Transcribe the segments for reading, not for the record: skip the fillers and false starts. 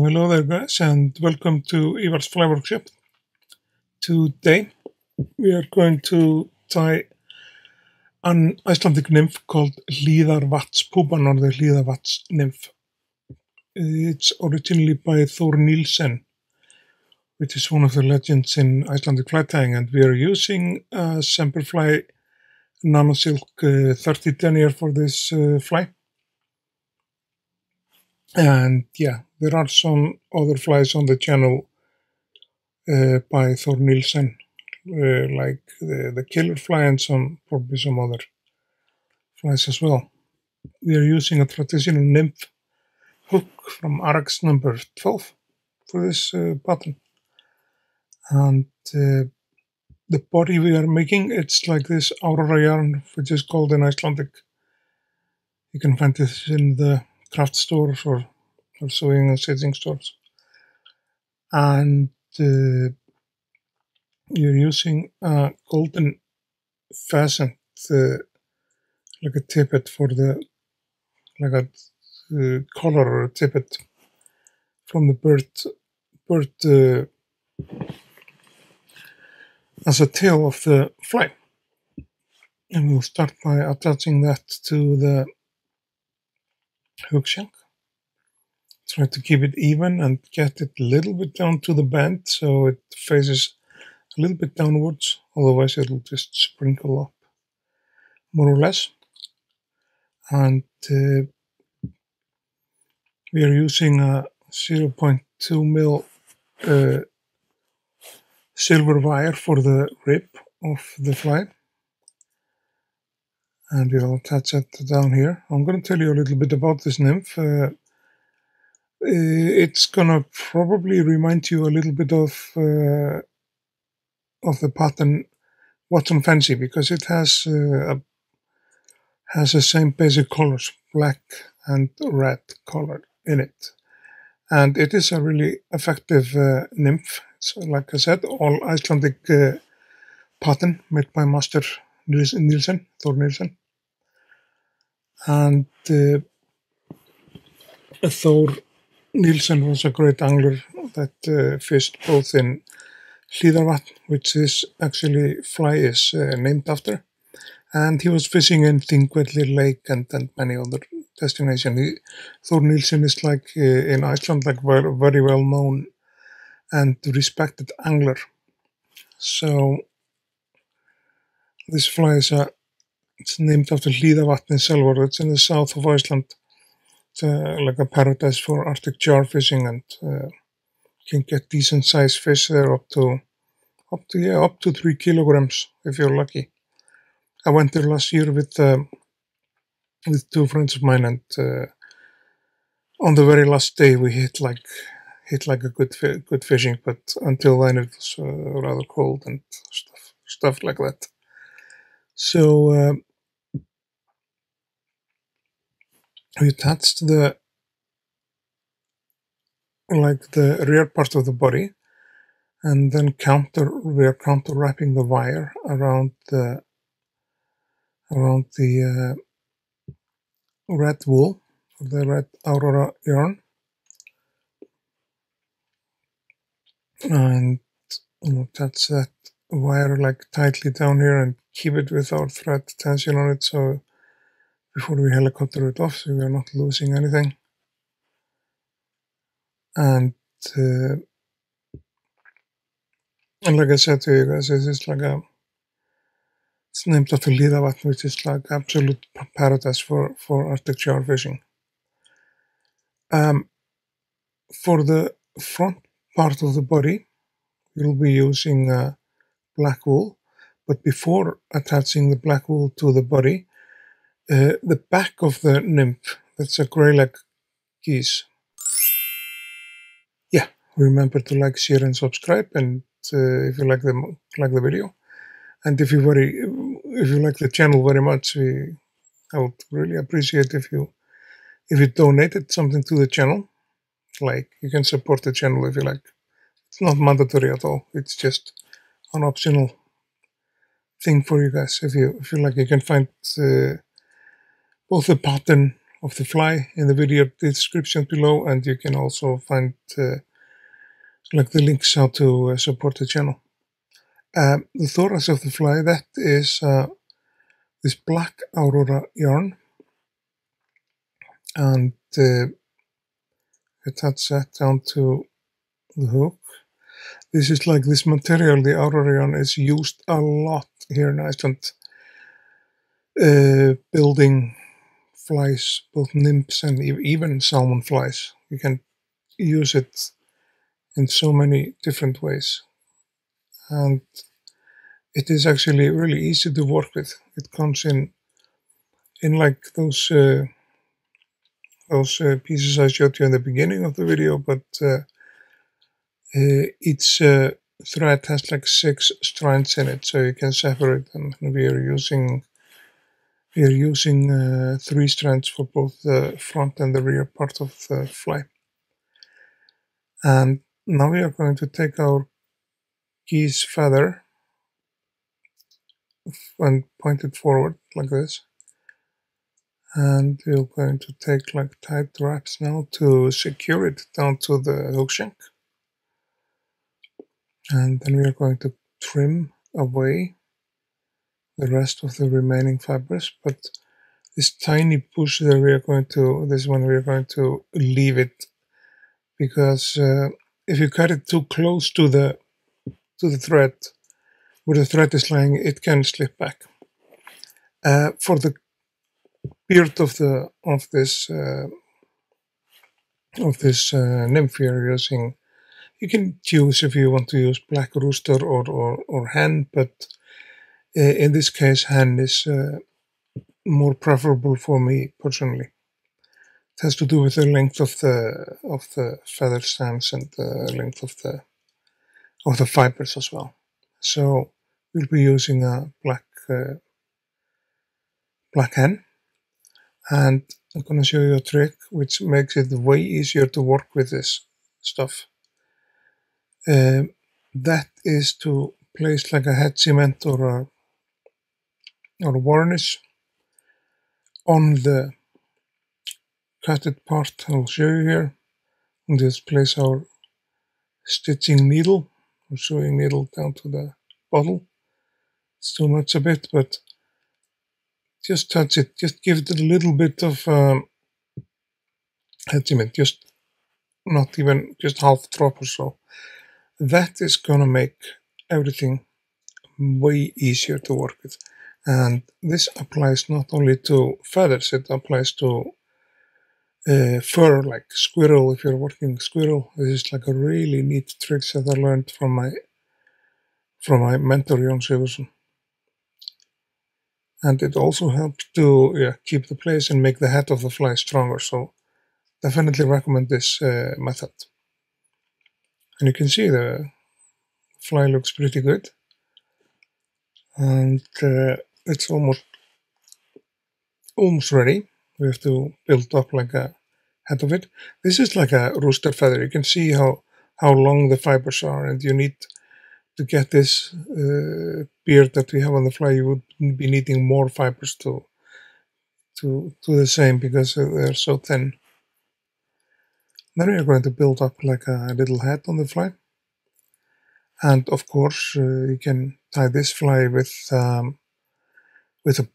Hello there guys, and welcome to Ívar's Fly Workshop. Today we are going to tie an Icelandic nymph called Hlíðarvatnspúpan, or the Hlíðarvatns nymph. It's originally by Þór Nielsen, which is one of the legends in Icelandic fly tying, and we are using Semperfli Nano Silk 30 denier for this fly. And yeah, there are some other flies on the channel by Þór Nielsen, like the killer fly and probably some other flies as well. We are using a traditional nymph hook from Ahrex number 12 for this pattern. And the body we are making, it's like this Aurora yarn, which is called in Icelandic. You can find this in the craft stores or sewing and stitching stores. And you're using a golden pheasant, like a tippet for like a collar or a tippet from the bird as a tail of the fly. And we'll start by attaching that to the hook shank. Try to keep it even and get it a little bit down to the bend so it faces a little bit downwards, otherwise it'll just sprinkle up more or less. And we are using a 0.2 mil silver wire for the rib of the fly. And we'll attach that down here. I'm going to tell you a little bit about this nymph. It's gonna probably remind you a little bit of the pattern Watson Fancy, because it has the same basic colors, black and red color in it, and it is a really effective nymph. So, like I said, all Icelandic pattern made by Master Nielsen, Þór Nielsen, and Þór Nielsen was a great angler that fished both in Hlíðarvatn, which this actually fly is named after, and he was fishing in Þingvellir Lake and many other destinations. Þór Nielsen is like in Iceland, like very well known and respected angler. So this fly it's named after Hlíðarvatn in Selvogur. It's in the south of Iceland. Like a paradise for Arctic char fishing, and can get decent sized fish there up to 3 kilograms if you're lucky. I went there last year with 2 friends of mine, and on the very last day we hit like a good fishing, but until then it was rather cold and stuff like that. So we attached the rear part of the body, and then we are counter wrapping the wire around the red wool, the red Aurora yarn, and attach that wire like tightly down here and keep it with our thread tension on it, so before we helicopter it off, so we are not losing anything. And like I said to you guys, this is it's named after Hlíðarvatn, which is like absolute paradise for Arctic char fishing. For the front part of the body, we'll be using black wool, but before attaching the black wool to the body, the back of the nymph, that's a Greylag geese. Yeah, remember to like, share, and subscribe, and if you like the video, and if you like the channel very much, I would really appreciate if you donated something to the channel. Like, you can support the channel if you like. It's not mandatory at all. It's just an optional thing for you guys. If you like, you can find both the pattern of the fly in the video description below, and you can also find like the links how to support the channel. The thorax of the fly, that is this black Aurora yarn, and attach that down to the hook. This is like this material, the Aurora yarn, is used a lot here in Iceland, building flies, both nymphs and even salmon flies. You can use it in so many different ways, and it is actually really easy to work with. It comes in like those pieces I showed you in the beginning of the video, but each thread has like 6 strands in it, so you can separate them. And we are using 3 strands for both the front and the rear part of the fly. And now we are going to take our geese feather and point it forward like this. And we're going to take like tight wraps now to secure it down to the hook shank. And then we are going to trim away the rest of the remaining fibers, but this tiny bush that we are going to, this one we are going to leave it, because if you cut it too close to the thread, where the thread is lying, it can slip back. For the beard of this nymph we are using, you can choose if you want to use black rooster or hen, but in this case hen is more preferable for me personally. It has to do with the length of the feather stems and the length of the fibers as well. So we'll be using a black hen, and I'm going to show you a trick which makes it way easier to work with this stuff. That is to place like a head cement or a varnish on the cutted part. I'll show you here. And just place our stitching needle or sewing needle down to the bottle. It's too much a bit, but just touch it. Just give it a little bit of head cement, just not even just half drop or so. That is gonna make everything way easier to work with. And this applies not only to feathers, it applies to fur, like squirrel. If you're working with squirrel, this is like a really neat trick that I learned from my mentor Jón Sigurðsson. And it also helps to keep the place and make the head of the fly stronger. So definitely recommend this method. And you can see the fly looks pretty good. And it's almost ready. We have to build up like a head of it. This is like a rooster feather. You can see how long the fibers are, and you need to get this beard that we have on the fly. You would be needing more fibers to the same, because they're so thin. Then we are going to build up like a little head on the fly. And of course, you can tie this fly with a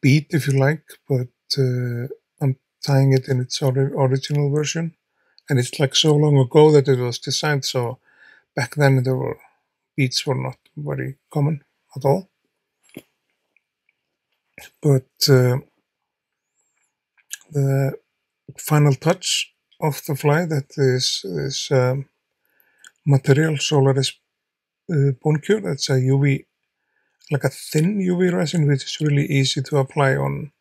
bead if you like, but I'm tying it in its original version. And it's like so long ago that it was designed, so back then beads were not very common at all. But the final touch of the fly, that is material, Solarez bone cure. That's a UV, like a thin UV resin, which is really easy to apply on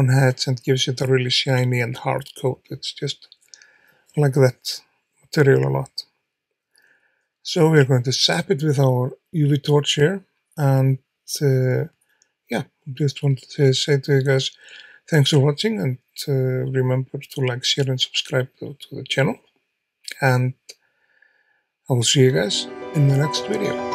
heads and gives it a really shiny and hard coat. It's just like that material a lot. So we're going to zap it with our UV torch here, and just wanted to say to you guys, thanks for watching, and remember to like, share, and subscribe to the channel. And I will see you guys in the next video.